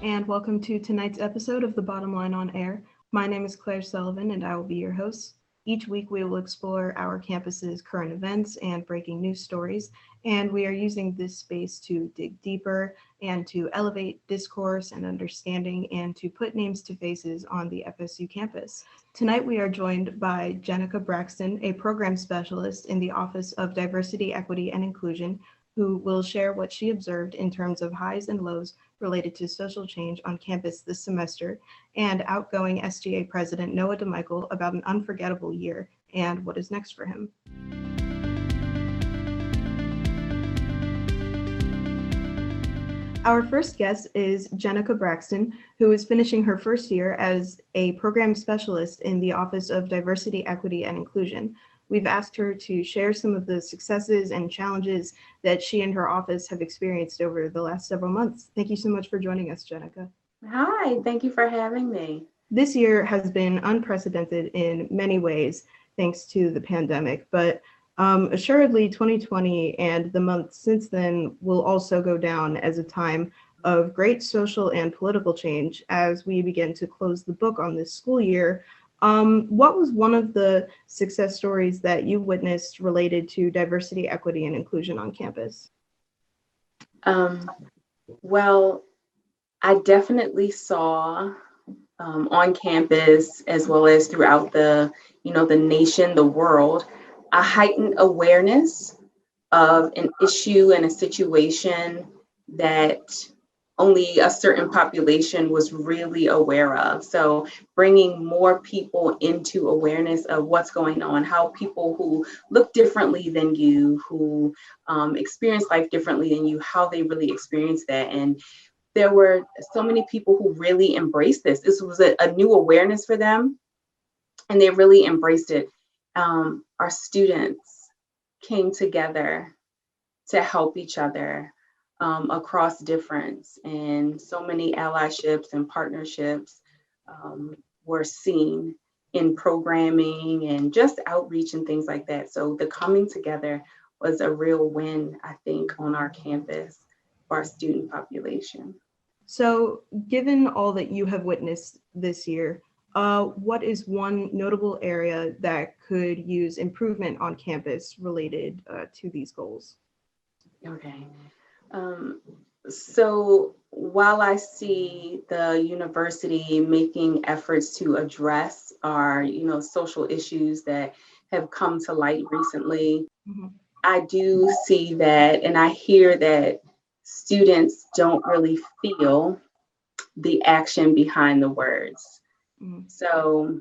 and welcome to tonight's episode of The Bottom Line on Air. My name is Claire Sullivan, and I will be your host. Each week, we will explore our campus's current events and breaking news stories, and we are using this space to dig deeper and to elevate discourse and understanding and to put names to faces on the FSU campus. Tonight, we are joined by Jenica Braxton, a program specialist in the Office of Diversity, Equity, and Inclusion, who will share what she observed in terms of highs and lows related to social change on campus this semester, and outgoing SGA President Noah DeMichele about an unforgettable year and what is next for him. Our first guest is Jenica Braxton, who is finishing her first year as a program specialist in the Office of Diversity, Equity, and Inclusion. We've asked her to share some of the successes and challenges that she and her office have experienced over the last several months. Thank you so much for joining us, Jenica. Hi, thank you for having me. This year has been unprecedented in many ways, thanks to the pandemic, but assuredly 2020 and the months since then will also go down as a time of great social and political change as we begin to close the book on this school year. What was one of the success stories that you witnessed related to diversity, equity, and inclusion on campus? Well, I definitely saw on campus, as well as throughout the nation, the world, a heightened awareness of an issue and a situation that only a certain population was really aware of. So bringing more people into awareness of what's going on, how people who look differently than you, who experience life differently than you, how they really experience that. And there were so many people who really embraced this. This was a new awareness for them, and they really embraced it. Our students came together to help each other across difference, and so many allyships and partnerships were seen in programming and just outreach and things like that. So the coming together was a real win, I think, on our campus for our student population. So given all that you have witnessed this year, what is one notable area that could use improvement on campus related to these goals? Okay. So while I see the university making efforts to address our, social issues that have come to light recently, I do see that, and I hear that students don't really feel the action behind the words. So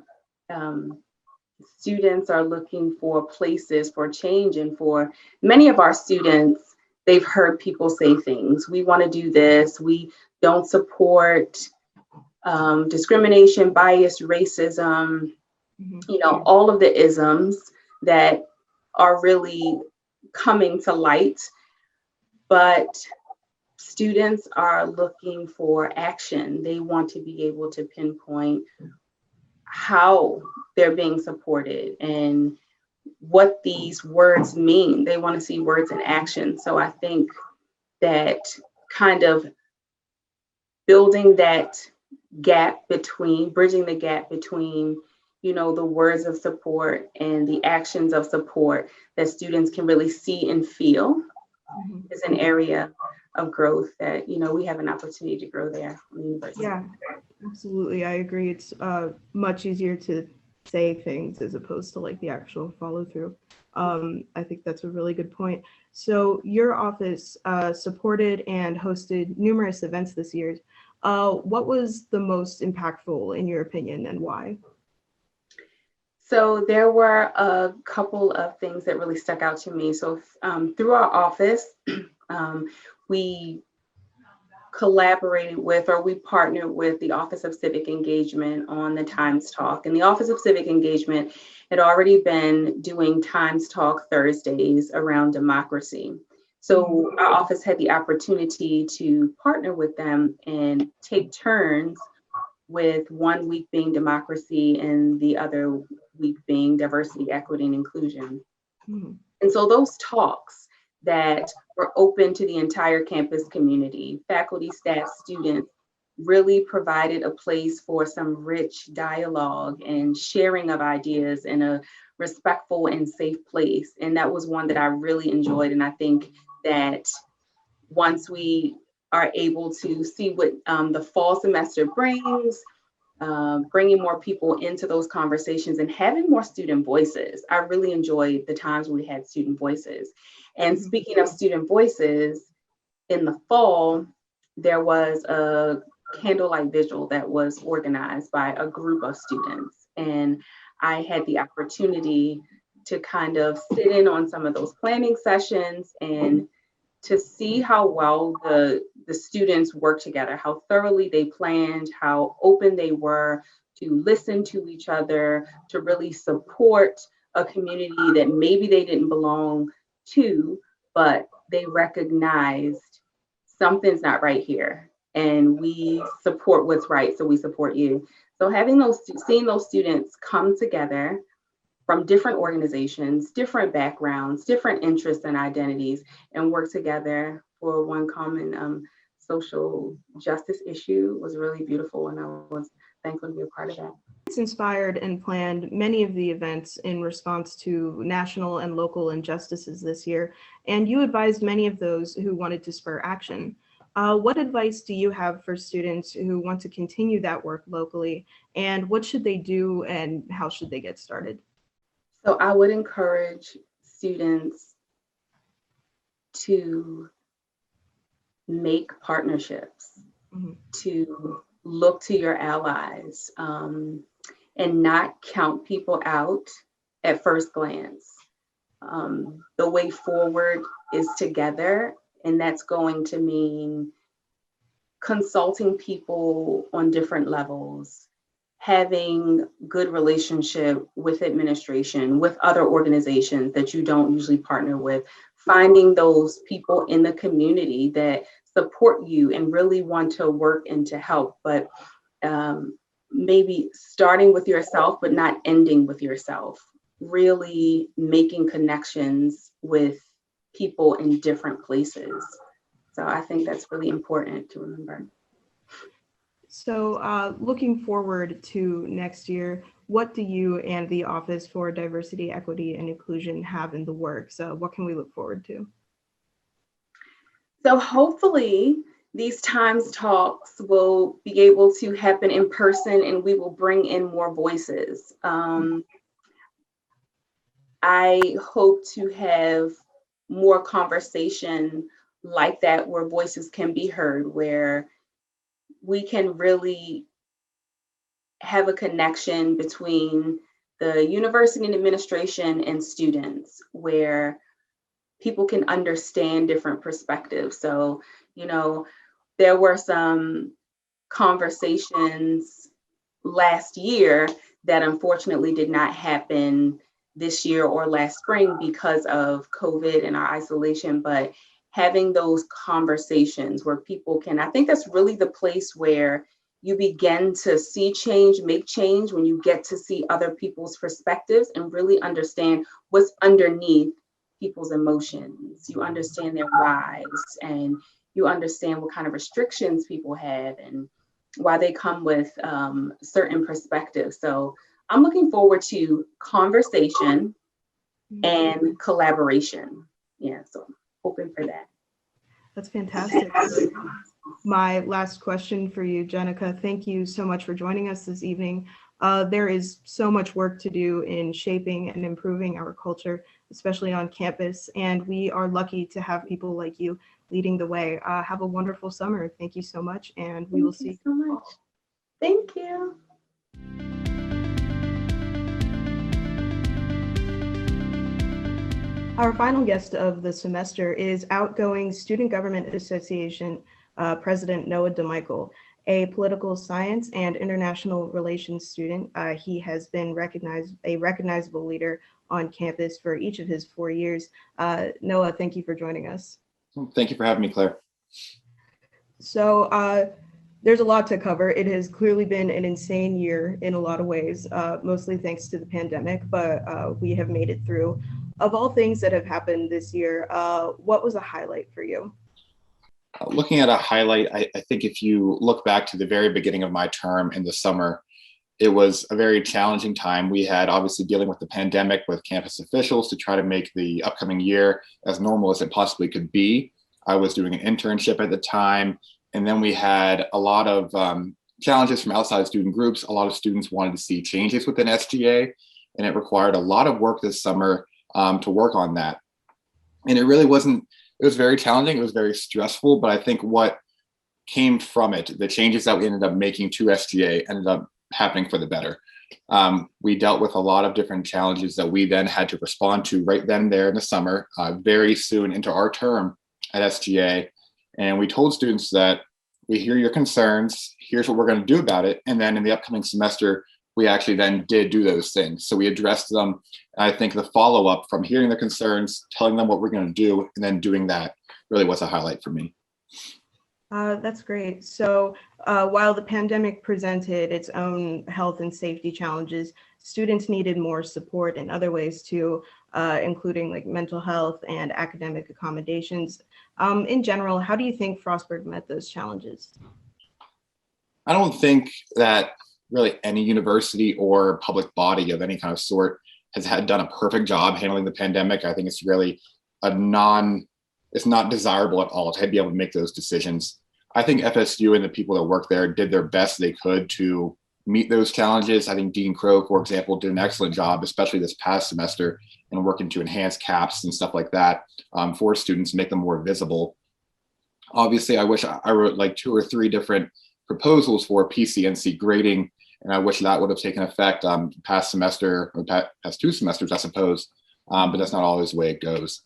students are looking for places for change, and for many of our students, they've heard people say things. We want to do this. We don't support discrimination, bias, racism, all of the isms that are really coming to light. But students are looking for action. They want to be able to pinpoint how they're being supported and what these words mean. They want to see words in action. So I think that kind of building that gap between, bridging the gap between, the words of support and the actions of support that students can really see and feel is an area of growth that, we have an opportunity to grow there on the university. Yeah, absolutely. I agree. It's much easier to say things as opposed to like the actual follow through. I think that's a really good point. So your office supported and hosted numerous events this year. What was the most impactful in your opinion, and why? So there were a couple of things that really stuck out to me. So through our office, we collaborated with, or we partnered with, the Office of Civic Engagement on the Times Talk. And the Office of Civic Engagement had already been doing Times Talk Thursdays around democracy. So our office had the opportunity to partner with them and take turns, with one week being democracy and the other week being diversity, equity, and inclusion. And so those talks that were open to the entire campus community, faculty, staff, students, really provided a place for some rich dialogue and sharing of ideas in a respectful and safe place. And that was one that I really enjoyed. And I think that once we are able to see what the fall semester brings, bringing more people into those conversations and having more student voices. I really enjoyed the times we had student voices. And speaking of student voices, in the fall, there was a candlelight vigil that was organized by a group of students. And I had the opportunity to kind of sit in on some of those planning sessions and to see how well the students worked together, how thoroughly they planned, how open they were to listen to each other, to really support a community that maybe they didn't belong to, but they recognized something's not right here. And we support what's right, so we support you. So seeing those students come together from different organizations, different backgrounds, different interests and identities, and work together for one common social justice issue was really beautiful. And I was thankful to be a part of that. It's inspired and planned many of the events in response to national and local injustices this year, and you advised many of those who wanted to spur action. What advice do you have for students who want to continue that work locally, and what should they do and how should they get started? So I would encourage students to make partnerships, to look to your allies, and not count people out at first glance. The way forward is together, and that's going to mean consulting people on different levels, having good relationship with administration, with other organizations that you don't usually partner with, finding those people in the community that support you and really want to work and to help, but maybe starting with yourself, but not ending with yourself, really making connections with people in different places. So I think that's really important to remember. So looking forward to next year, what do you and the Office for Diversity, Equity, and Inclusion have in the works? What can we look forward to? So hopefully these Times talks will be able to happen in person and we will bring in more voices. I hope to have more conversation like that where voices can be heard, where we can really have a connection between the university and administration and students, where people can understand different perspectives. So, there were some conversations last year that unfortunately did not happen this year or last spring because of COVID and our isolation, but having those conversations where people can, I think that's really the place where you begin to see change, make change, when you get to see other people's perspectives and really understand what's underneath people's emotions. You understand their whys, and you understand what kind of restrictions people have and why they come with certain perspectives. So I'm looking forward to conversation and collaboration. Yeah, so I'm hoping for that. That's fantastic. My last question for you, Jenica. Thank you so much for joining us this evening. There is so much work to do in shaping and improving our culture, especially on campus, and we are lucky to have people like you leading the way. Have a wonderful summer. Thank you so much, and we will see you so much. Thank you. Our final guest of the semester is outgoing Student Government Association President Noah DeMichele, a political science and international relations student. He has been a recognizable leader on campus for each of his 4 years. Noah, thank you for joining us. Thank you for having me, Claire. So there's a lot to cover. It has clearly been an insane year in a lot of ways, mostly thanks to the pandemic, but we have made it through. Of all things that have happened this year, what was a highlight for you? Looking at a highlight, I think if you look back to the very beginning of my term in the summer, it was a very challenging time. We had obviously dealing with the pandemic with campus officials to try to make the upcoming year as normal as it possibly could be. I was doing an internship at the time, and then we had a lot of challenges from outside student groups. A lot of students wanted to see changes within SGA, and it required a lot of work this summer to work on that. And it really wasn't, it was very challenging, it was very stressful, but I think what came from it, the changes that we ended up making to SGA ended up happening for the better. We dealt with a lot of different challenges that we then had to respond to right then and there in the summer, very soon into our term at SGA. And we told students that we hear your concerns, here's what we're going to do about it. And then in the upcoming semester, we actually then did do those things. So we addressed them. And I think the follow-up from hearing the concerns, telling them what we're going to do, and then doing that really was a highlight for me. That's great. So while the pandemic presented its own health and safety challenges, students needed more support in other ways too, including like mental health and academic accommodations. In general, how do you think Frostburg met those challenges? I don't think that really any university or public body of any kind of sort has done a perfect job handling the pandemic. I think it's really it's not desirable at all to be able to make those decisions. I think FSU and the people that work there did their best they could to meet those challenges. I think Dean Crow, for example, did an excellent job, especially this past semester, in working to enhance caps and stuff like that for students, make them more visible. Obviously, I wish I wrote like 2 or 3 different proposals for PCNC grading, and I wish that would have taken effect past semester or past 2 semesters, I suppose, but that's not always the way it goes.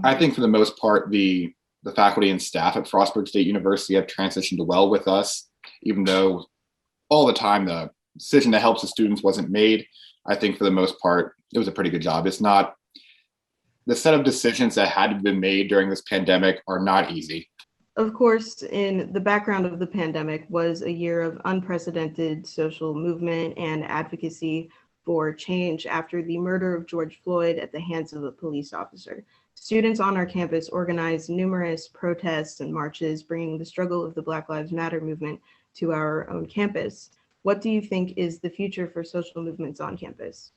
I think for the most part, the faculty and staff at Frostburg State University have transitioned well with us, even though all the time the decision that helps the students wasn't made. I think for the most part, it was a pretty good job. It's not, the set of decisions that had to be made during this pandemic are not easy. Of course, in the background of the pandemic was a year of unprecedented social movement and advocacy for change after the murder of George Floyd at the hands of a police officer. Students on our campus organized numerous protests and marches, bringing the struggle of the Black Lives Matter movement to our own campus. What do you think is the future for social movements on campus?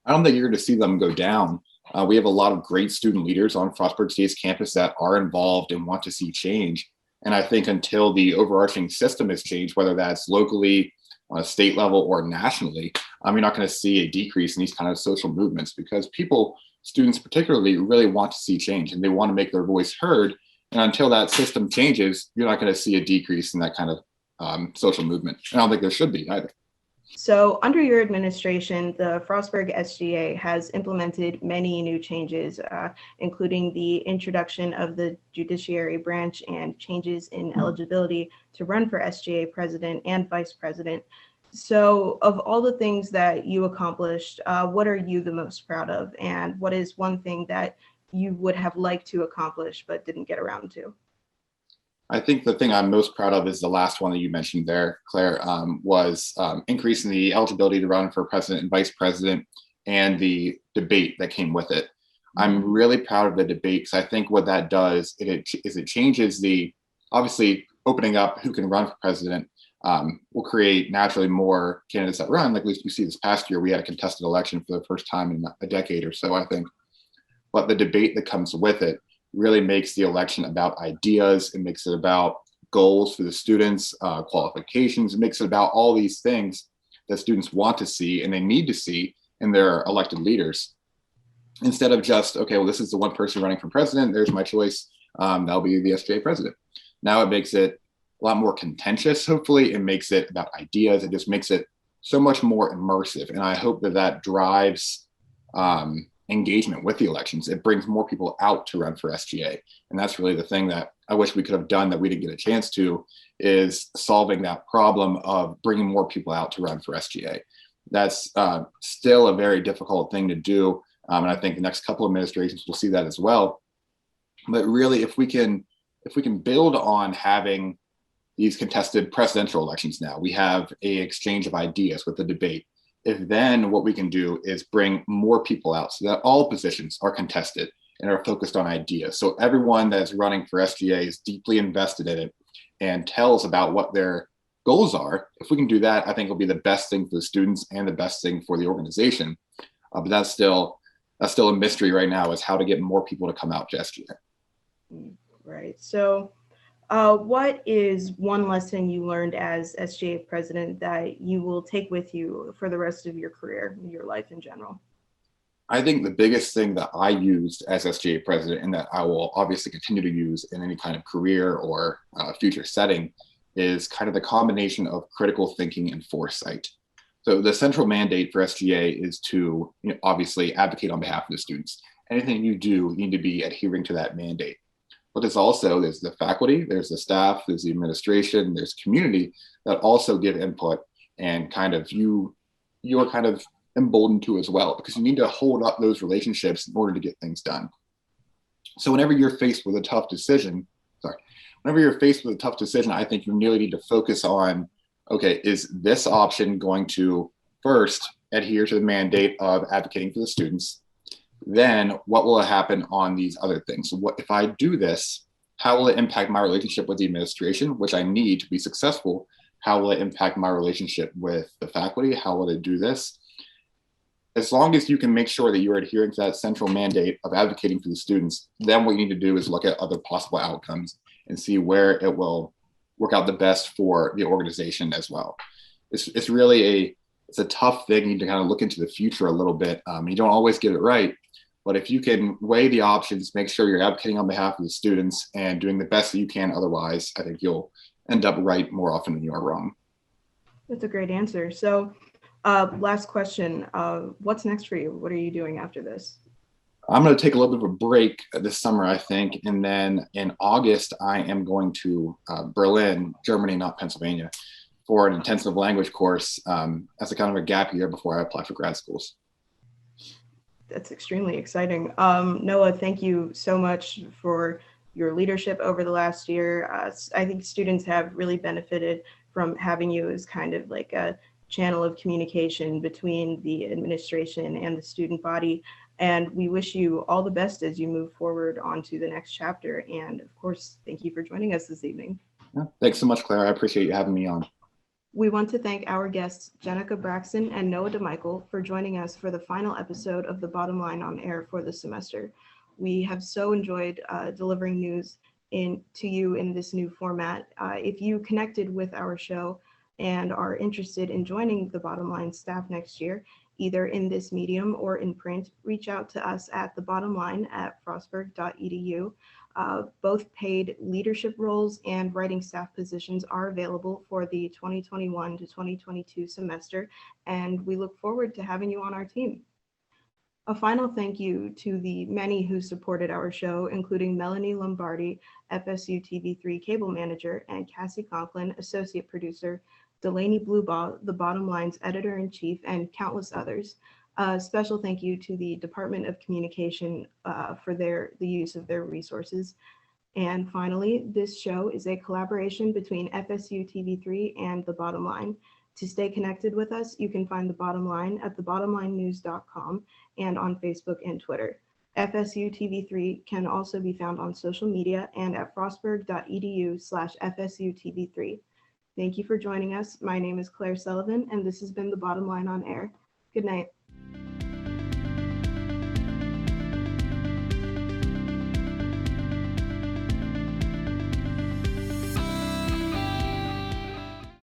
I don't think you're going to see them go down. We have a lot of great student leaders on Frostburg State's campus that are involved and want to see change. And I think until the overarching system is changed, whether that's locally, on a state level, or nationally, you're not going to see a decrease in these kind of social movements, because students particularly, really want to see change and they want to make their voice heard. And until that system changes, you're not going to see a decrease in that kind of social movement. And I don't think there should be either. So under your administration, the Frostburg SGA has implemented many new changes, including the introduction of the judiciary branch and changes in eligibility to run for SGA president and vice president. So of all the things that you accomplished, what are you the most proud of? And what is one thing that you would have liked to accomplish but didn't get around to? I think the thing I'm most proud of is the last one that you mentioned there, Claire, was increasing the eligibility to run for president and vice president and the debate that came with it. I'm really proud of the debate because I think what that does is it changes obviously opening up who can run for president will create naturally more candidates that run. Like at least we see this past year, we had a contested election for the first time in a decade or so, I think. But the debate that comes with it really makes the election about ideas. It makes it about goals for the students, qualifications. It makes it about all these things that students want to see and they need to see in their elected leaders. Instead of just, okay, well, this is the one person running for president, there's my choice, that'll be the SGA president. Now it makes it a lot more contentious, hopefully. It makes it about ideas. It just makes it so much more immersive. And I hope that drives engagement with the elections. It brings more people out to run for SGA. And that's really the thing that I wish we could have done that we didn't get a chance to, is solving that problem of bringing more people out to run for SGA. That's still a very difficult thing to do. And I think the next couple of administrations will see that as well. But really, if we can build on having these contested presidential elections now, we have a exchange of ideas with the debate. If then what we can do is bring more people out so that all positions are contested and are focused on ideas. So everyone that's running for SGA is deeply invested in it and tells about what their goals are. If we can do that, I think it'll be the best thing for the students and the best thing for the organization. But that's still a mystery right now, is how to get more people to come out to SGA. Right. So what is one lesson you learned as SGA president that you will take with you for the rest of your career, your life in general? I think the biggest thing that I used as SGA president, and that I will obviously continue to use in any kind of career or future setting, is kind of the combination of critical thinking and foresight. So the central mandate for SGA is to obviously advocate on behalf of the students. Anything you do, you need to be adhering to that mandate. But there's the faculty, there's the staff, there's the administration, there's community that also give input, and kind of you're kind of emboldened to as well, because you need to hold up those relationships in order to get things done. So whenever you're faced with a tough decision, I think you really need to focus on, okay, is this option going to first adhere to the mandate of advocating for the students? Then what will happen on these other things? So what if I do this, how will it impact my relationship with the administration, which I need to be successful? How will it impact my relationship with the faculty? How will it do this? As long as you can make sure that you're adhering to that central mandate of advocating for the students, then what you need to do is look at other possible outcomes and see where it will work out the best for the organization as well. It's really a tough thing. You need to kind of look into the future a little bit. You don't always get it right, but if you can weigh the options, make sure you're advocating on behalf of the students and doing the best that you can otherwise, I think you'll end up right more often than you are wrong. That's a great answer. So last question, what's next for you? What are you doing after this? I'm going to take a little bit of a break this summer, I think. And then in August, I am going to Berlin, Germany, not Pennsylvania, for an intensive language course as a kind of a gap year before I apply for grad schools. That's extremely exciting. Noah, thank you so much for your leadership over the last year. I think students have really benefited from having you as kind of like a channel of communication between the administration and the student body. And we wish you all the best as you move forward onto the next chapter. And of course, thank you for joining us this evening. Yeah, thanks so much, Claire. I appreciate you having me on. We want to thank our guests, Jenica Braxton and Noah DeMichele, for joining us for the final episode of The Bottom Line on Air for the semester. We have so enjoyed delivering news to you in this new format. If you connected with our show and are interested in joining the Bottom Line staff next year, either in this medium or in print, reach out to us at thebottomline@frostburg.edu. Both paid leadership roles and writing staff positions are available for the 2021 to 2022 semester, and we look forward to having you on our team. A final thank you to the many who supported our show, including Melanie Lombardi, FSU TV3 cable manager, and Cassie Conkllin, associate producer, Delaney Bluebaugh, the Bottom Line's editor-in-chief, and countless others. A special thank you to the Department of Communication for the use of their resources. And finally, this show is a collaboration between FSU TV3 and The Bottom Line. To stay connected with us, you can find The Bottom Line at thebottomlinenews.com and on Facebook and Twitter. FSU TV3 can also be found on social media and at frostburg.edu/FSU TV3. Thank you for joining us. My name is Claire Sullivan, and this has been The Bottom Line on Air. Good night.